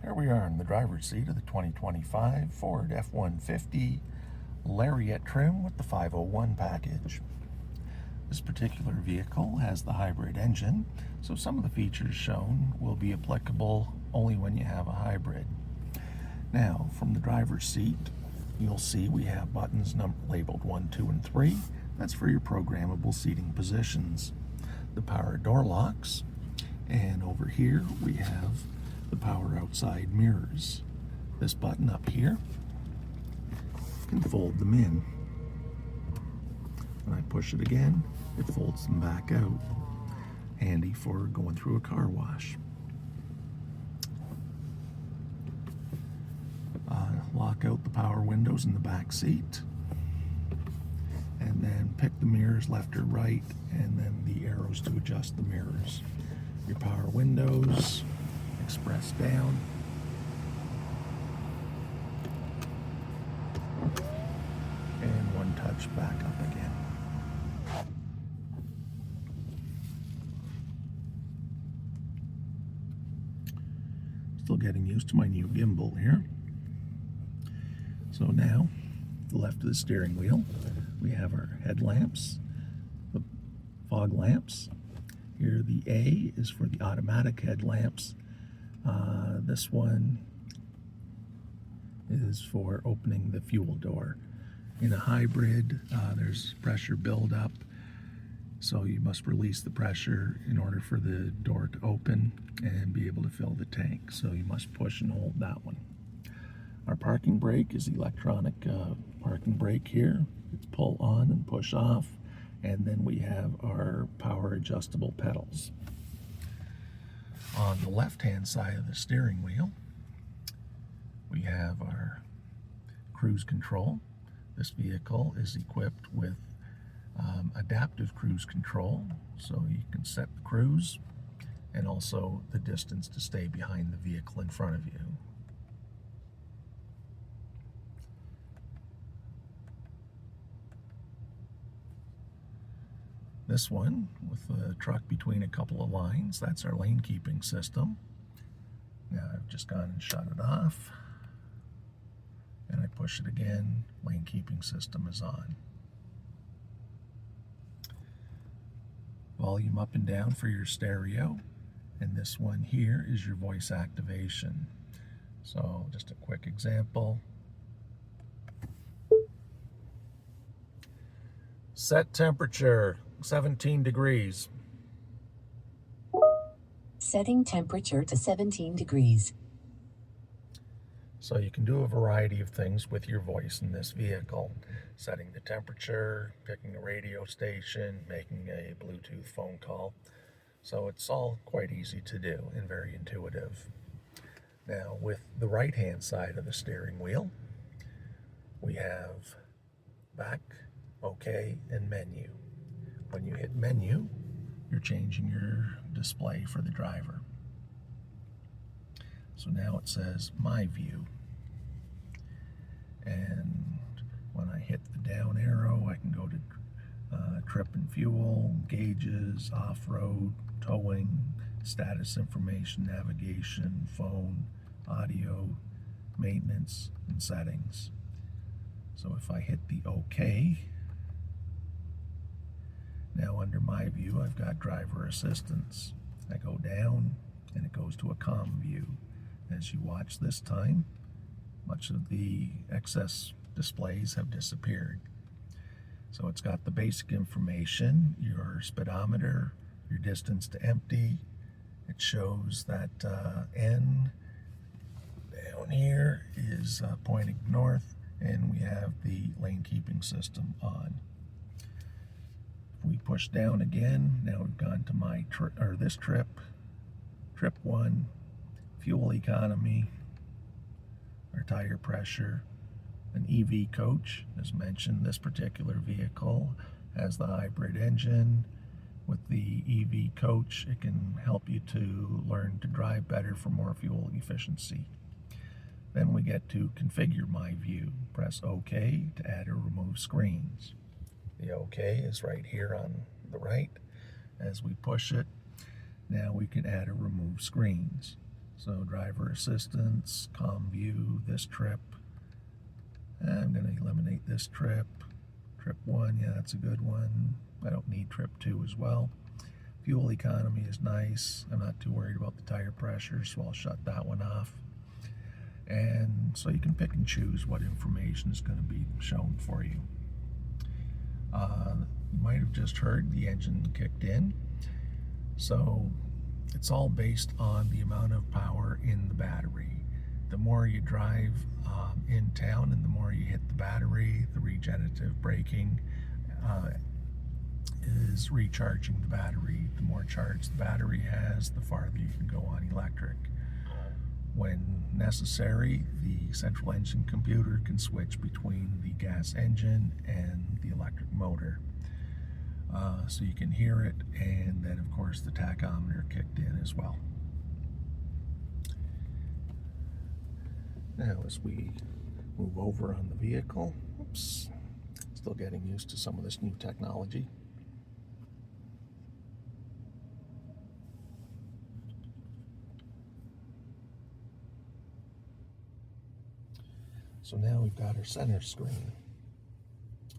Here we are in the driver's seat of the 2025 Ford F150 Lariat trim with the 501 package. This particular vehicle has the hybrid engine, so some of the features shown will be applicable only when you have a hybrid. Now, from the driver's seat, you'll see we have buttons labeled 1, 2, and 3. That's for your programmable seating positions. The power door locks, and over here we have the power outside mirrors. This button up here can fold them in. When I push it again, it folds them back out. Handy for going through a car wash. Lock out the power windows in the back seat, and then pick the mirrors left or right, and then the arrows to adjust the mirrors. Your power windows, express down, and one touch back up again. Still getting used to my new gimbal here. So now, to the left of the steering wheel, we have our headlamps, the fog lamps. Here the A is for the automatic headlamps. This one is for opening the fuel door. In a hybrid, there's pressure buildup, so you must release the pressure in order for the door to open and be able to fill the tank. So you must push and hold that one. Our parking brake is electronic parking brake here. It's pull on and push off. And then we have our power adjustable pedals. On the left-hand side of the steering wheel, we have our cruise control. This vehicle is equipped with adaptive cruise control, so you can set the cruise and also the distance to stay behind the vehicle in front of you. This one, with the truck between a couple of lines, that's our lane keeping system. Now I've just gone and shut it off, and I push it again, lane keeping system is on. Volume up and down for your stereo, and this one here is your voice activation. So just a quick example. Set temperature 17 degrees. Setting temperature to 17 degrees. So you can do a variety of things with your voice in this vehicle. Setting the temperature, picking a radio station, making a Bluetooth phone call. So it's all quite easy to do and very intuitive. Now with the right hand side of the steering wheel, we have back, OK, and menu. When you hit menu, you're changing your display for the driver. So now it says My View. And when I hit the down arrow, I can go to trip and fuel, gauges, off-road, towing, status information, navigation, phone, audio, maintenance, and settings. So if I hit the OK, now under My View, I've got driver assistance. I go down and it goes to a calm view. As you watch this time, much of the excess displays have disappeared. So it's got the basic information, your speedometer, your distance to empty. It shows that N down here is pointing north, and we have the lane keeping system on. We push down again. Now we've gone to my this trip 1, fuel economy, our tire pressure, an EV coach. As mentioned, this particular vehicle has the hybrid engine. With the EV coach, it can help you to learn to drive better for more fuel efficiency. Then we get to configure My View. Press OK to add or remove screens. The OK is right here on the right. As we push it, now we can add or remove screens. So driver assistance, calm view, this trip. I'm going to eliminate this trip. Trip 1, yeah, that's a good one. I don't need trip 2 as well. Fuel economy is nice. I'm not too worried about the tire pressure, so I'll shut that one off. And so you can pick and choose what information is going to be shown for you. You might have just heard the engine kicked in. So it's all based on the amount of power in the battery. The more you drive in town and the more you hit the battery, the regenerative braking is recharging the battery. The more charge the battery has, the farther you can go on electric. When necessary, the central engine computer can switch between the gas engine and the electric motor. So you can hear it, and then of course the tachometer kicked in as well. Now as we move over on the vehicle, oops, still getting used to some of this new technology. So now we've got our center screen.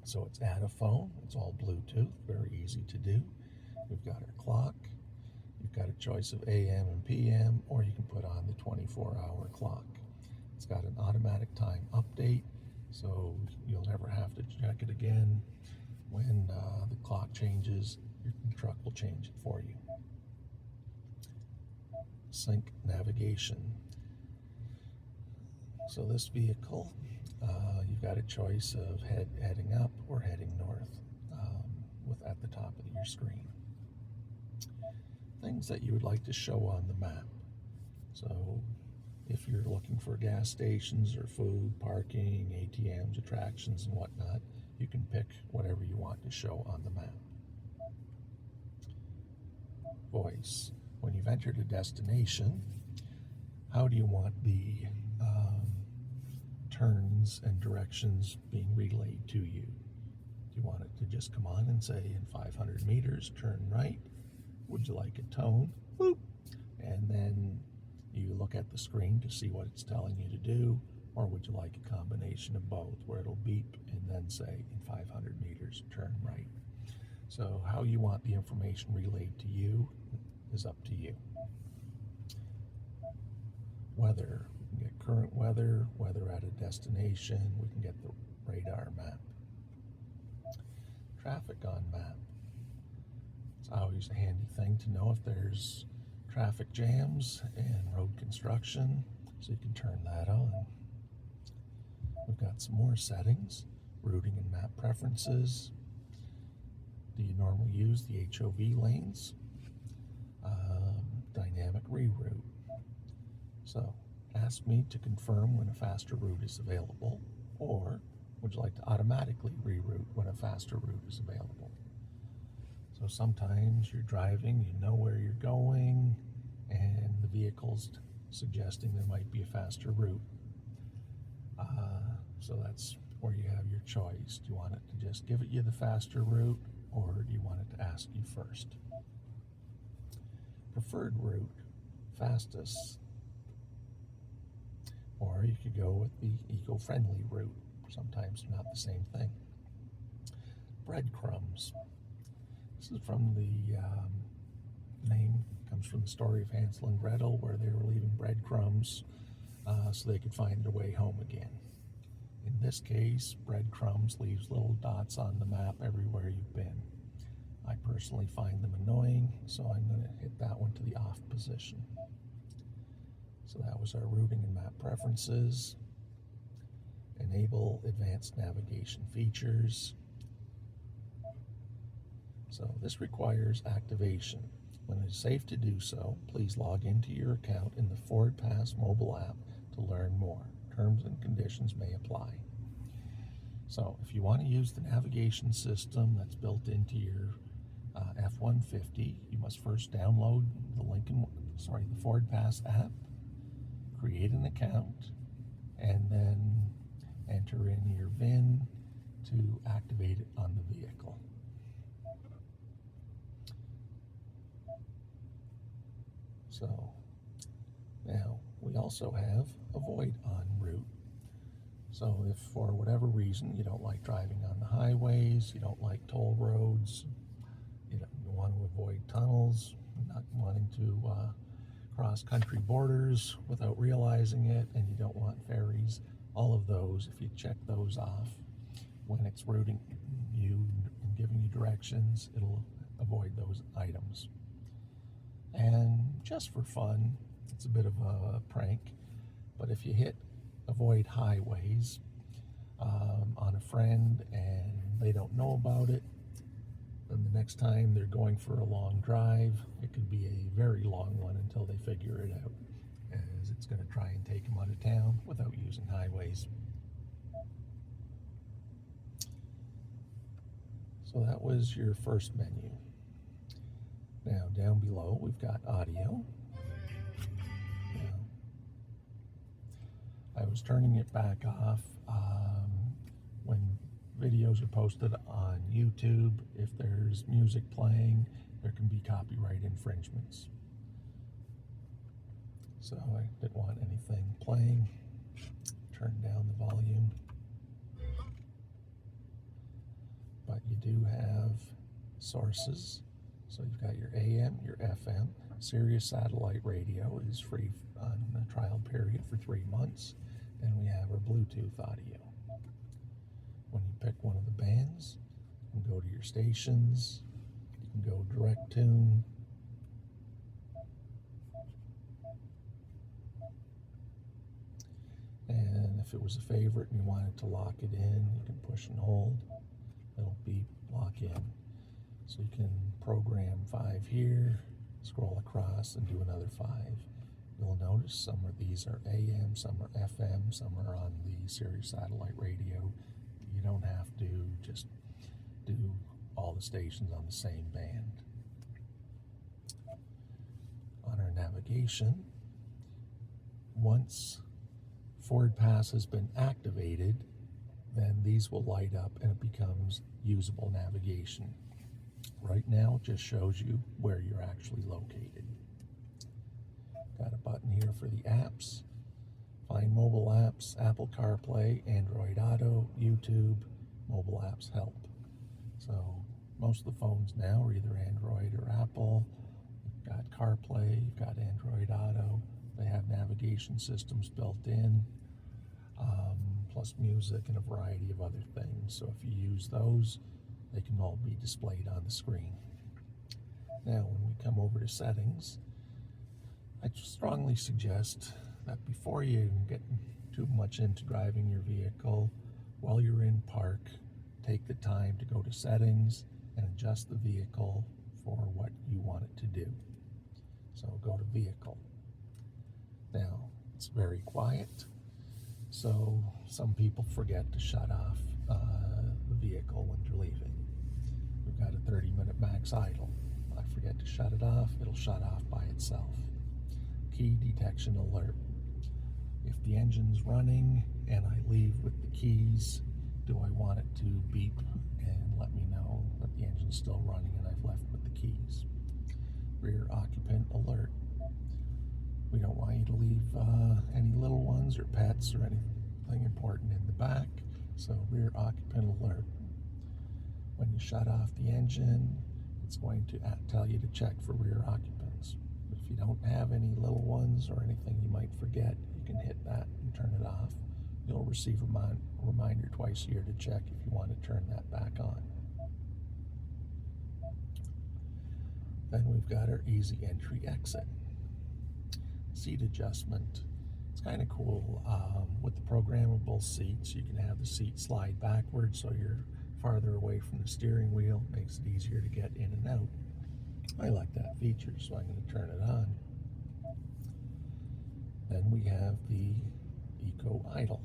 So it's add a phone, it's all Bluetooth, very easy to do. We've got our clock, you've got a choice of AM and PM, or you can put on the 24-hour clock. It's got an automatic time update, so you'll never have to check it again. When the clock changes, your truck will change it for you. Sync navigation. So this vehicle, you've got a choice of heading up or heading north at the top of your screen. Things that you would like to show on the map. So if you're looking for gas stations or food, parking, ATMs, attractions, and whatnot, you can pick whatever you want to show on the map. Voice. When you've entered a destination, how do you want the turns and directions being relayed to you? Do you want it to just come on and say in 500 meters, turn right? Would you like a tone? Boop. And then you look at the screen to see what it's telling you to do, or would you like a combination of both, where it'll beep and then say in 500 meters, turn right? So how you want the information relayed to you is up to you. Weather. We can get current weather, weather at a destination, we can get the radar map. Traffic on map. It's always a handy thing to know if there's traffic jams and road construction, so you can turn that on. We've got some more settings, routing and map preferences. Do you normally use the HOV lanes? Dynamic reroute. So ask me to confirm when a faster route is available, or would you like to automatically reroute when a faster route is available? So sometimes you're driving, you know where you're going, and the vehicle's suggesting there might be a faster route. So that's where you have your choice. Do you want it to just give you the faster route, or do you want it to ask you first? Preferred route, fastest. Or you could go with the eco-friendly route. Sometimes they're not the same thing. Breadcrumbs. This is from the name, comes from the story of Hansel and Gretel, where they were leaving breadcrumbs so they could find their way home again. In this case, breadcrumbs leaves little dots on the map everywhere you've been. I personally find them annoying, so I'm going to hit that one to the off position. So that was our routing and map preferences. Enable advanced navigation features. So this requires activation. When it is safe to do so, please log into your account in the Ford Pass mobile app to learn more. Terms and conditions may apply. So if you want to use the navigation system that's built into your F-150, you must first download the Ford Pass app, create an account, and then enter in your VIN to activate it on the vehicle. So Now, we also have avoid en route. So if for whatever reason you don't like driving on the highways, you don't like toll roads, you want to avoid tunnels, not wanting to cross country borders without realizing it, and you don't want ferries, all of those, if you check those off when it's routing you and giving you directions, it'll avoid those items. And just for fun, it's a bit of a prank, but if you hit avoid highways on a friend and they don't know about it, then the next time they're going for a long drive, it could be a very long one until they figure it out, as it's going to try and take them out of town without using highways. So that was your first menu. Now down below we've got audio. Now, I was turning it back off when videos are posted on YouTube. If there's music playing, there can be copyright infringements. So I didn't want anything playing. Turn down the volume. But you do have sources. So you've got your AM, your FM. Sirius satellite radio is free on a trial period for 3 months. And we have our Bluetooth audio. When you pick one of the bands, you can go to your stations, you can go direct tune. And if it was a favorite and you wanted to lock it in, you can push and hold. It'll beep, lock in. So you can program 5 here, scroll across and do another 5. You'll notice some of these are AM, some are FM, some are on the Sirius satellite radio. You don't have to just do all the stations on the same band. On our navigation, once Ford Pass has been activated, then these will light up and it becomes usable navigation. Right now it just shows you where you're actually located. Got a button here for the apps. Find mobile apps, Apple CarPlay, Android Auto, YouTube, mobile apps help. So most of the phones now are either Android or Apple. You've got CarPlay, you've got Android Auto. They have navigation systems built in, plus music and a variety of other things. So if you use those, they can all be displayed on the screen. Now when we come over to settings, I strongly suggest that before you get too much into driving your vehicle, while you're in park, take the time to go to settings and adjust the vehicle for what you want it to do. So go to vehicle. Now it's very quiet, so some people forget to shut off the vehicle when they're leaving. We've got a 30-minute max idle. I forget to shut it off, it'll shut off by itself. Key detection alert. If the engine's running and I leave with the keys, do I want it to beep and let me know that the engine's still running and I've left with the keys? Rear occupant alert. We don't want you to leave any little ones or pets or anything important in the back, so rear occupant alert. When you shut off the engine, it's going to tell you to check for rear occupants. But if you don't have any little ones or anything you might forget, you can hit that and turn it off. You'll receive a reminder twice a year to check if you want to turn that back on. Then we've got our easy entry exit. Seat adjustment. It's kind of cool. With the programmable seats, you can have the seat slide backwards so you're farther away from the steering wheel. Makes it easier to get in and out. I like that feature, so I'm going to turn it on. Then we have the Eco Idle.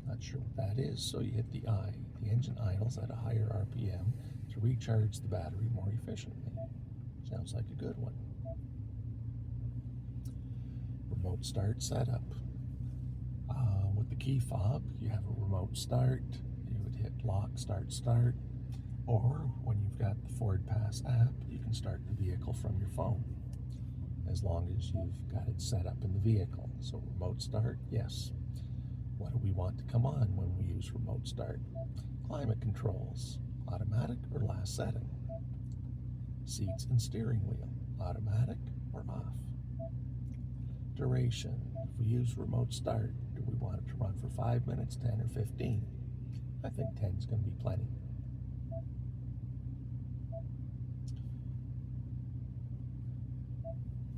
Not sure what that is, so you hit the I. The engine idles at a higher RPM to recharge the battery more efficiently. Sounds like a good one. Remote start setup. With the key fob, you have a remote start. You would hit lock, start, start. Or when you've got the Ford Pass app, you can start the vehicle from your phone. as long as you've got it set up in the vehicle. So remote start, yes. What do we want to come on when we use remote start? Climate controls, automatic or last setting? Seats and steering wheel, automatic or off? Duration, if we use remote start, do we want it to run for 5 minutes, 10, or 15? I think 10 is going to be plenty.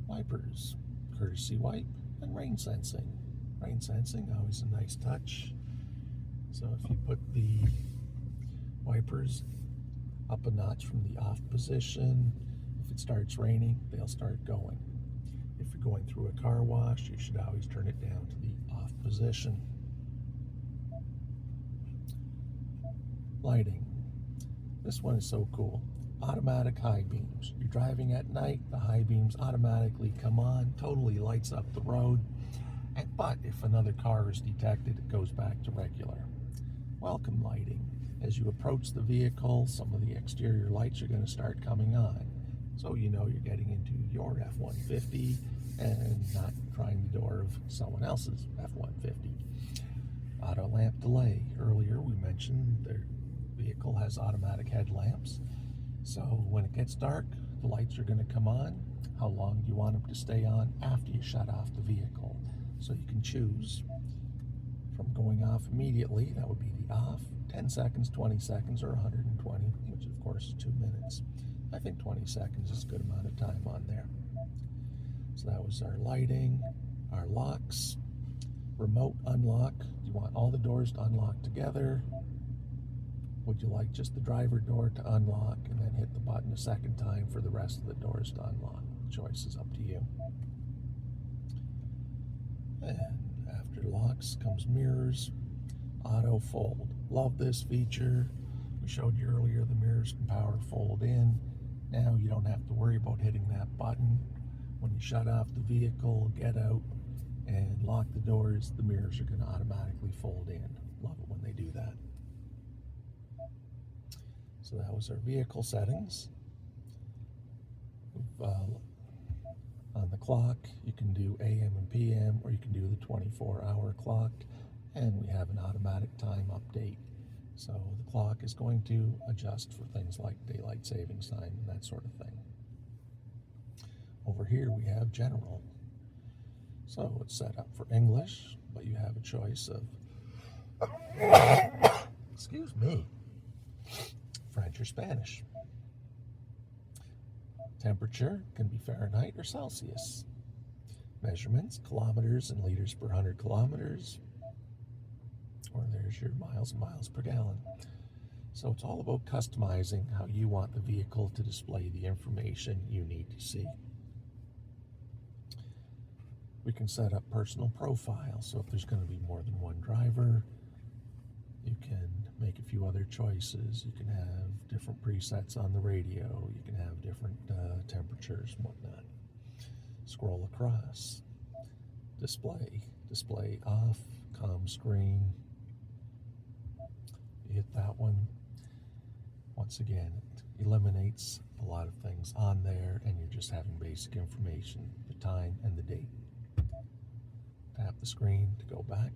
Wipers, courtesy wipe, and rain sensing. Rain sensing, always a nice touch. So if you put the wipers up a notch from the off position, if it starts raining, they'll start going. If you're going through a car wash, you should always turn it down to the off position. Lighting. This one is so cool. Automatic high beams. You're driving at night, the high beams automatically come on, totally lights up the road. But if another car is detected, it goes back to regular. Welcome lighting. As you approach the vehicle, some of the exterior lights are going to start coming on. So you know you're getting into your F-150 and not trying the door of someone else's F-150. Auto lamp delay. Earlier we mentioned their vehicle has automatic headlamps. So when it gets dark, the lights are going to come on. How long do you want them to stay on after you shut off the vehicle? So you can choose from going off immediately, that would be the off, 10 seconds, 20 seconds, or 120, which of course is 2 minutes. I think 20 seconds is a good amount of time on there. So that was our lighting, our locks, remote unlock. Do you want all the doors to unlock together? Would you like just the driver door to unlock and then hit the button a second time for the rest of the doors to unlock? The choice is up to you. And after locks comes mirrors, auto fold. Love this feature. We showed you earlier the mirrors can power fold in. Now you don't have to worry about hitting that button. When you shut off the vehicle, get out, and lock the doors, the mirrors are going to automatically fold in. Love it when they do that. So that was our vehicle settings. On the clock, you can do AM and PM, or you can do the 24-hour clock, and we have an automatic time update. So the clock is going to adjust for things like daylight savings time and that sort of thing. Over here we have general. So it's set up for English, but you have a choice of, excuse me, French or Spanish. Temperature can be Fahrenheit or Celsius. Measurements, kilometers and liters per 100 kilometers. Or there's your miles and miles per gallon. So it's all about customizing how you want the vehicle to display the information you need to see. We can set up personal profiles. So if there's going to be more than one driver, you can make a few other choices. You can have different presets on the radio. You can have different temperatures and whatnot. Scroll across. Display off. Comm screen. You hit that one. Once again, it eliminates a lot of things on there, and you're just having basic information, the time and the date. Tap the screen to go back.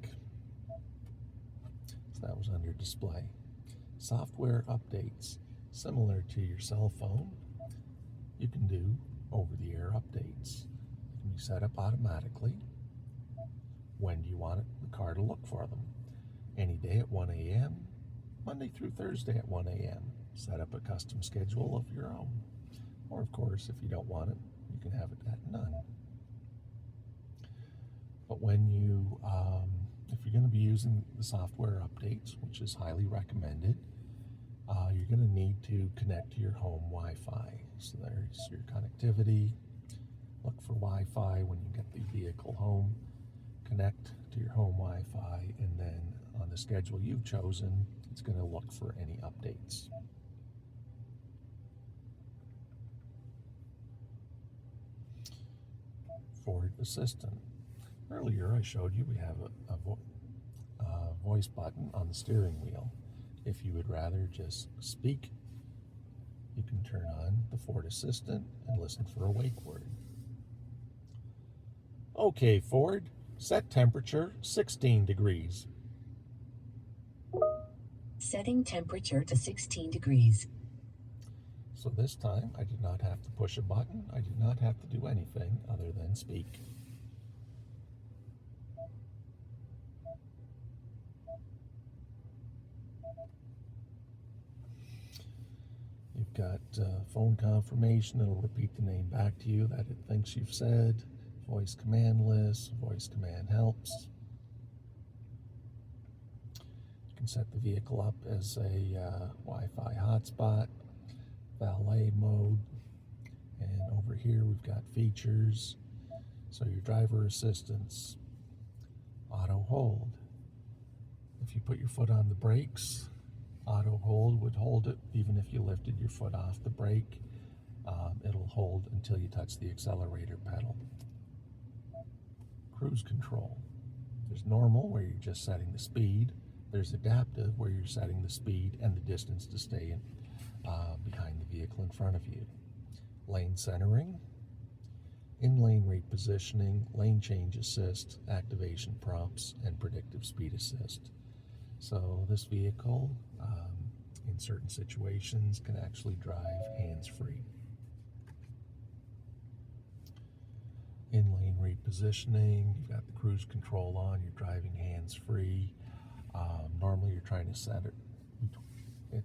So that was under display. Software updates. Similar to your cell phone, you can do over-the-air updates. They can be set up automatically. When do you want the car to look for them? Any day at 1 a.m., Monday through Thursday at 1 a.m. Set up a custom schedule of your own. Or of course, if you don't want it, you can have it at none. But when you, if you're going to be using the software updates, which is highly recommended, you're going to need to connect to your home Wi-Fi. So there's your connectivity. Look for Wi-Fi when you get the vehicle home. Connect to your home Wi-Fi, and then on the schedule you've chosen, it's going to look for any updates. Ford Assistant. Earlier I showed you we have a voice button on the steering wheel. If you would rather just speak, you can turn on the Ford Assistant and listen for a wake word. Okay, Ford, set temperature 16 degrees. Setting temperature to 16 degrees. So this time I did not have to push a button. I did not have to do anything other than speak. You've got phone confirmation. It'll repeat the name back to you that it thinks you've said. Voice command list. Voice command helps. You can set the vehicle up as a Wi-Fi hotspot, valet mode, and over here we've got features. So your driver assistance, auto hold. If you put your foot on the brakes, auto hold would hold it even if you lifted your foot off the brake. It'll hold until you touch the accelerator pedal. Cruise control. There's normal, where you're just setting the speed. There's adaptive, where you're setting the speed and the distance to stay behind the vehicle in front of you. Lane centering, in-lane repositioning, lane change assist, activation prompts, and predictive speed assist. So this vehicle, in certain situations, can actually drive hands-free. In-lane repositioning, you've got the cruise control on, you're driving hands-free. Normally you're trying to set it, the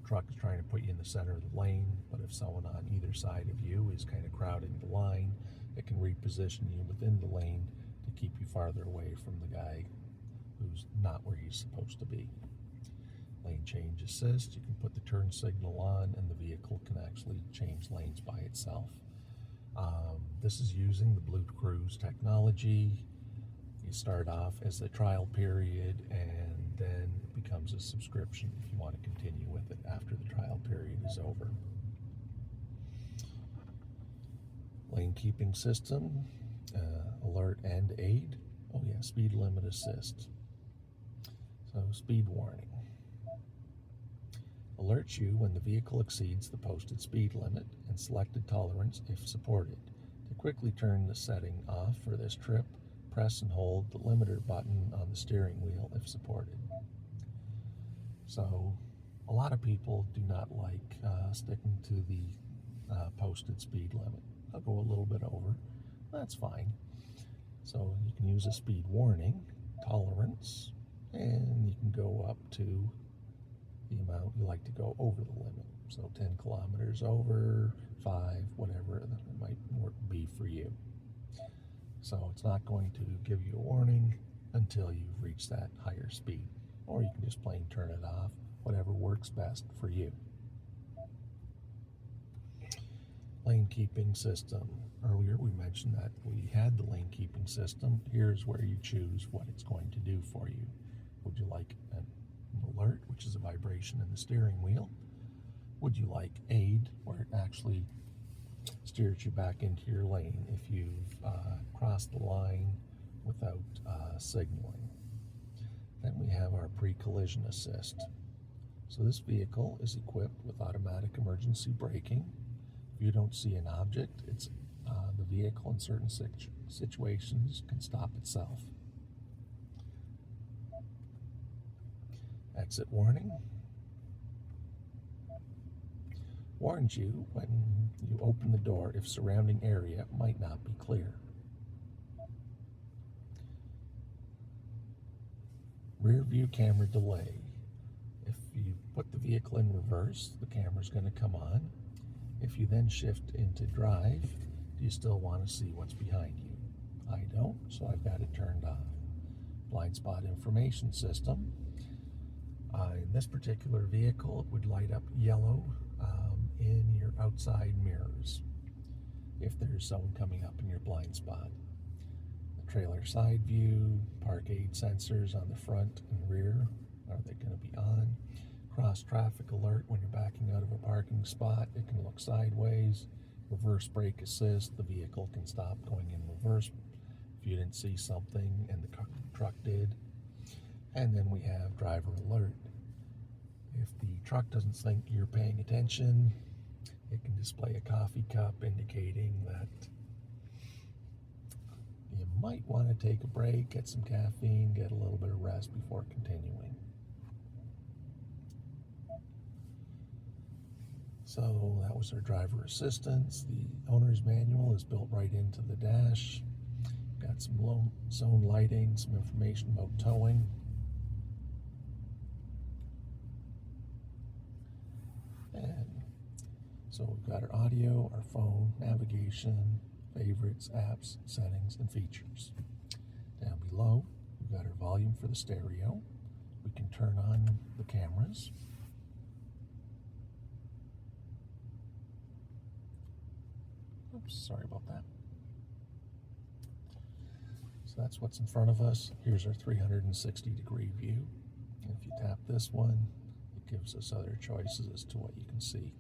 truck is trying to put you in the center of the lane, but if someone on either side of you is kind of crowding the line, it can reposition you within the lane to keep you farther away from the guy who's not where he's supposed to be. Lane change assist, you can put the turn signal on and the vehicle can actually change lanes by itself. This is using the Blue Cruise technology. You start off as a trial period and then it becomes a subscription if you want to continue with it after the trial period is over. Lane keeping system, alert and aid. Oh yeah, speed limit assist. So speed warning. Alerts you when the vehicle exceeds the posted speed limit and selected tolerance if supported. To quickly turn the setting off for this trip, press and hold the limiter button on the steering wheel if supported. So a lot of people do not like sticking to the posted speed limit. I'll go a little bit over. That's fine. So you can use a speed warning, tolerance, and you can go up to the amount you like to go over the limit. So 10 kilometers over, 5, whatever it might be for you. So it's not going to give you a warning until you've reached that higher speed. Or you can just plain turn it off, whatever works best for you. Lane keeping system. Earlier we mentioned that we had the lane keeping system. Here's where you choose what it's going to do for you. Would you like an alert, which is a vibration in the steering wheel? Would you like aid, where it actually steers you back into your lane if you've crossed the line without signaling? Then we have our pre-collision assist. So this vehicle is equipped with automatic emergency braking. If you don't see an object, it's the vehicle in certain situations can stop itself. Exit warning warns you when you open the door if surrounding area might not be clear. Rear view camera delay. If you put the vehicle in reverse, the camera's going to come on. If you then shift into drive, do you still want to see what's behind you? I don't, so I've got it turned off. Blind spot information system. In this particular vehicle, it would light up yellow in your outside mirrors if there's someone coming up in your blind spot. The trailer side view, park aid sensors on the front and rear, are they going to be on? Cross traffic alert, when you're backing out of a parking spot, it can look sideways. Reverse brake assist, the vehicle can stop going in reverse if you didn't see something and the truck did. And then we have driver alert. If the truck doesn't think you're paying attention, it can display a coffee cup indicating that might want to take a break, get some caffeine, get a little bit of rest before continuing. So that was our driver assistance. The owner's manual is built right into the dash. Got some low zone lighting, some information about towing. And so we've got our audio, our phone, navigation, favorites, apps, settings, and features. Down below, we've got our volume for the stereo. We can turn on the cameras. Oops, sorry about that. So that's what's in front of us. Here's our 360-degree view. And if you tap this one, it gives us other choices as to what you can see.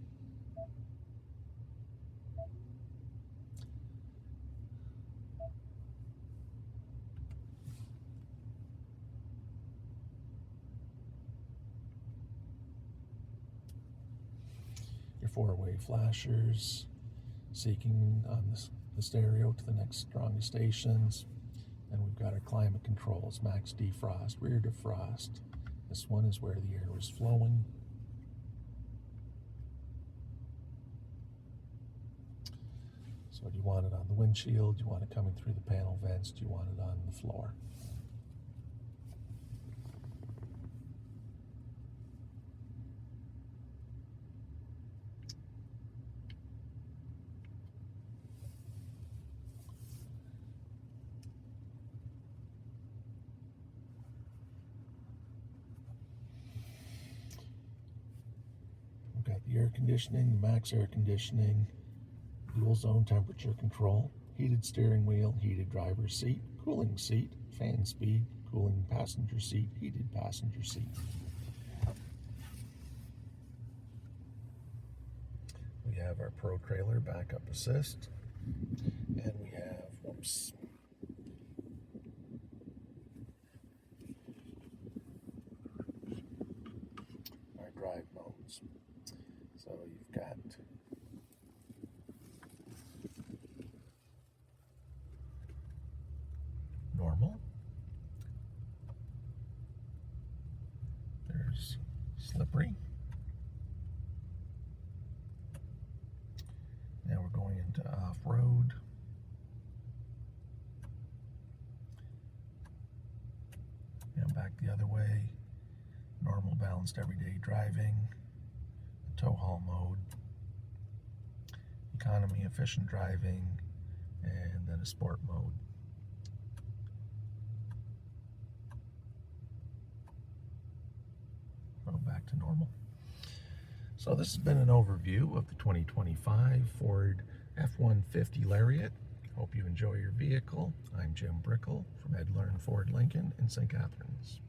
Your four-way flashers, seeking on the stereo to the next strongest stations. And we've got our climate controls, max defrost, rear defrost. This one is where the air is flowing. So do you want it on the windshield? Do you want it coming through the panel vents? Do you want it on the floor? We've got the air conditioning, the max air conditioning, dual zone temperature control, heated steering wheel, heated driver's seat, cooling seat, fan speed, cooling passenger seat, heated passenger seat. We have our Pro Trailer backup assist, and we have, whoops, our drive modes. So you've got normal, there's slippery, now we're going into off-road, now back the other way, normal, balanced everyday driving, tow haul mode, economy, efficient driving, and then a sport mode. Go back to normal. So this has been an overview of the 2025 Ford F150 Lariat. Hope you enjoy your vehicle. I'm Jim Brickell from Ed Learn Ford Lincoln in St. Catharines.